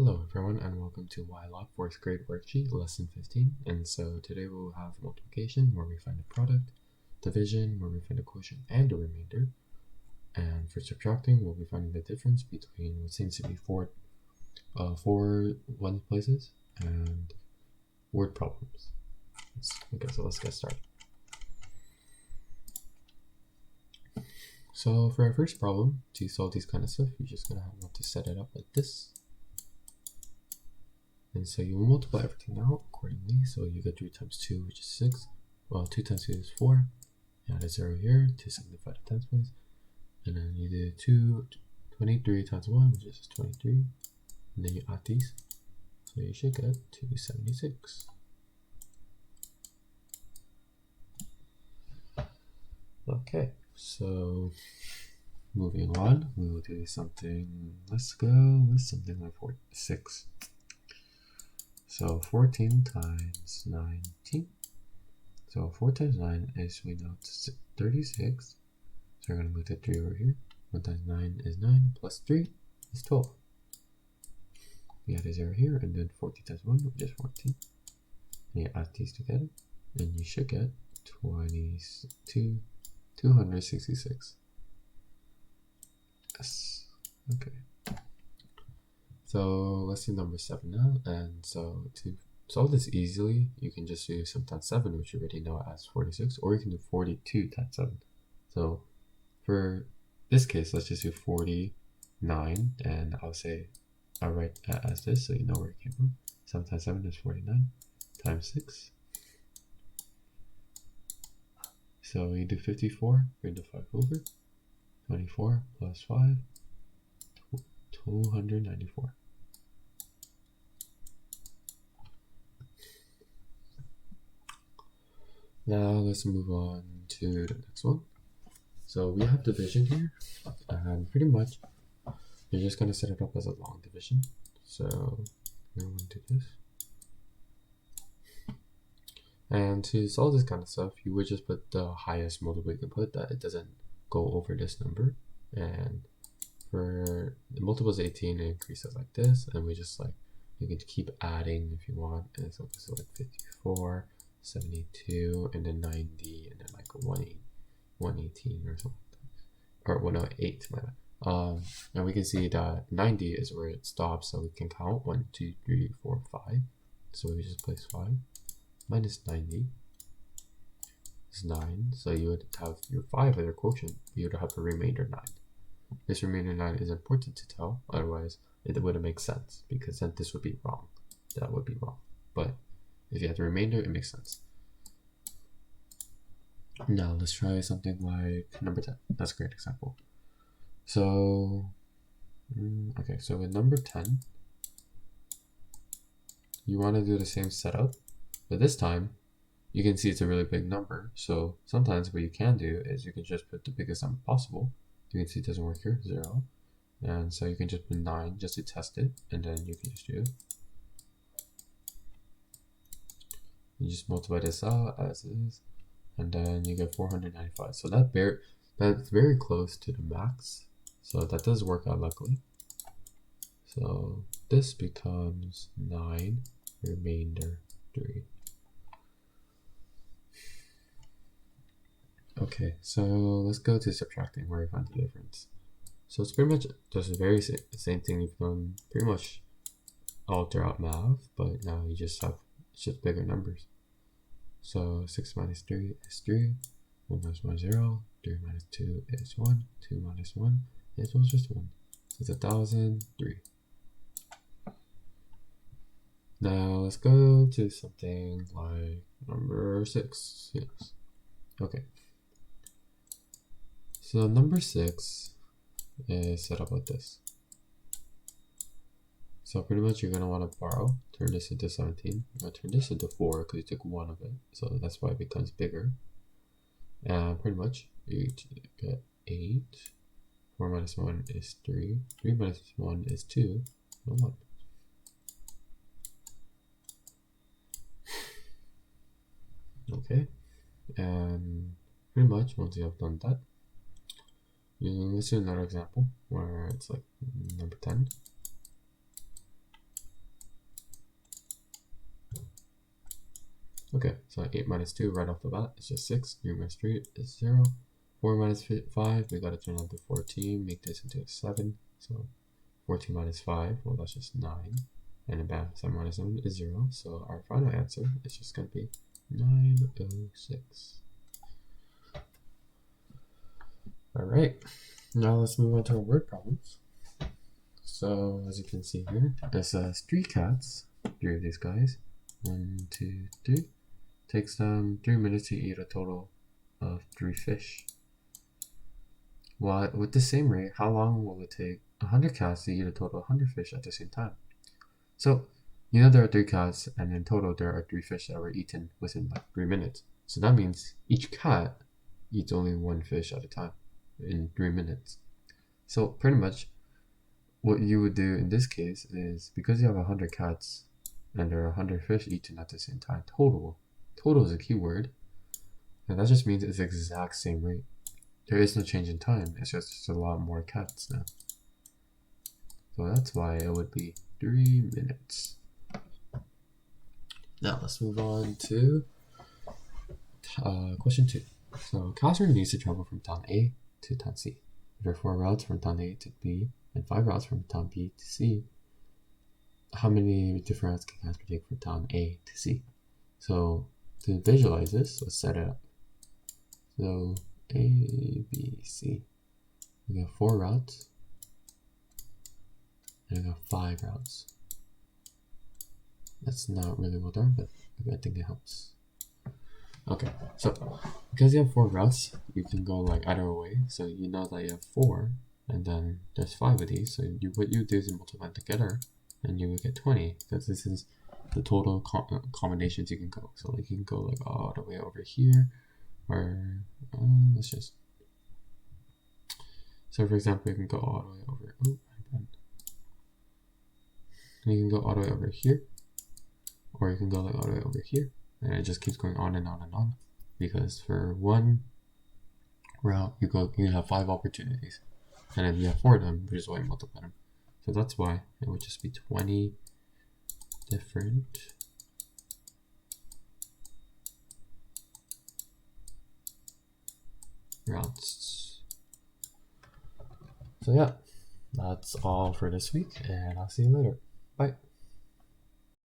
Hello everyone and welcome to YLog 4th grade worksheet lesson 15. And so today we'll have multiplication where we find a product, division where we find a quotient and a remainder, and for subtracting we'll be finding the difference between what seems to be four one places and word problems. Okay, so let's get started. So for our first problem, to solve these kind of stuff, you're just gonna have to set it up like this. And so you will multiply everything out accordingly. So you get 3 times 2, which is 6. Well, 2 times 2 is 4. You add a 0 here to signify the tens place. And then you do 23 times 1, which is 23. And then you add these. So you should get 276. Okay, so moving on, we will do something. Let's go with something like 6. So 14 times 19. So 4 times 9 is, we know, it's 36. So we're going to move the 3 over here. 1 times 9 is 9, plus 3 is 12. We add a 0 here, and then 14 times 1, which is 14. And you add these together, and you should get 266. Yes. Okay. So let's do number 7 now, and so to solve this easily, you can just do 7 times 7, which you already know as 46, or you can do 42 times 7. So for this case, let's just do 49, and I'll write that as this so you know where it came from. 7 times 7 is 49, times 6. So you do 54, bring the 5 over, 24 plus 5, 294. Now let's move on to the next one. So we have division here, and pretty much you're just going to set it up as a long division. So we're going to do this. And to solve this kind of stuff, you would just put the highest multiple you can put, that it doesn't go over this number. And for the multiple is 18, it increases like this, and we just you can keep adding if you want. And so this is like 54, 72, and then 90, and then like 118 or something like that. Or 108, my bad. And we can see that 90 is where it stops, so we can count 1, 2, 3, 4, 5. So we just place 5. Minus 90 is 9, so you would have your 5 as your quotient. You would have a remainder 9. This remainder 9 is important to tell, otherwise it wouldn't make sense, because then this would be wrong. That would be wrong. But if you have the remainder, it makes sense. Now let's try something like number 10. That's a great example. So, okay, so with number 10, you want to do the same setup, but this time you can see it's a really big number. So sometimes what you can do is you can just put the biggest number possible. You can see it doesn't work here, 0. And so you can just put 9 just to test it, and then you can just do it. You just multiply this out as is, and then you get 495. So that's very close to the max. So that does work out luckily. So this becomes 9 remainder 3. Okay, so let's go to subtracting where we find the difference. So it's pretty much just the very same thing you've done pretty much all throughout math, but now you just have just bigger numbers. So 6 minus 3 is 3, 1 minus 1 is 0, 3 minus 2 is 1, 2 minus 1 is just 1. So it's 1003. Now let's go to something like number 6. Yes. Okay. So number 6 is set up like this. So pretty much you're going to want to borrow, turn this into 17. You're going to turn this into 4 because you took 1 of it. So that's why it becomes bigger. And pretty much you get 8. 4 minus 1 is 3. 3 minus 1 is 2. And 1. Okay. And pretty much once you have done that, let's do another example where it's like number 10. Okay, so 8 minus 2 right off the bat is just 6. 3 minus 3 is 0. 4 minus 5, we gotta turn on to 14, make this into a 7. So 14 minus 5, well, that's just 9. And then 7 minus 7 is 0. So our final answer is just gonna be 906. Alright, now let's move on to our word problems. So as you can see here, it says 3 cats, 3 of these guys, 1, 2, 3, takes them 3 minutes to eat a total of 3 fish. Well, with the same rate, how long will it take 100 cats to eat a total of 100 fish at the same time? So, you know there are 3 cats, and in total there are 3 fish that were eaten within like 3 minutes. So that means each cat eats only 1 fish at a time in 3 minutes. So pretty much what you would do in this case is, because you have 100 cats and there are 100 fish eaten at the same time, total is a key word, and that just means it's the exact same rate. There is no change in time, it's just a lot more cats now. So that's why it would be 3 minutes. Now let's move on to question 2. So Catherine needs to travel from town A to town C. There are 4 routes from town A to B and 5 routes from town B to C. How many different routes can Catherine take from town A to C? So to visualize this, let's set it up. So A, B, C. We got 4 routes and I got 5 routes. That's not really well done, but I think it helps. Okay, so because you have 4 routes, you can go like either way. So you know that you have 4, and then there's 5 of these. So what you do is multiply them together, and you will get 20, because this is the total combinations you can go. So like you can go like all the way over here, or let's just. So for example, you can go all the way over. Oh, you can go all the way over here, or you can go like all the way over here. And it just keeps going on and on and on, because for one route you have 5 opportunities, and if you have 4 of them, you just why you multiply them. So that's why it would just be 20 different routes. So yeah, that's all for this week, and I'll see you later. Bye.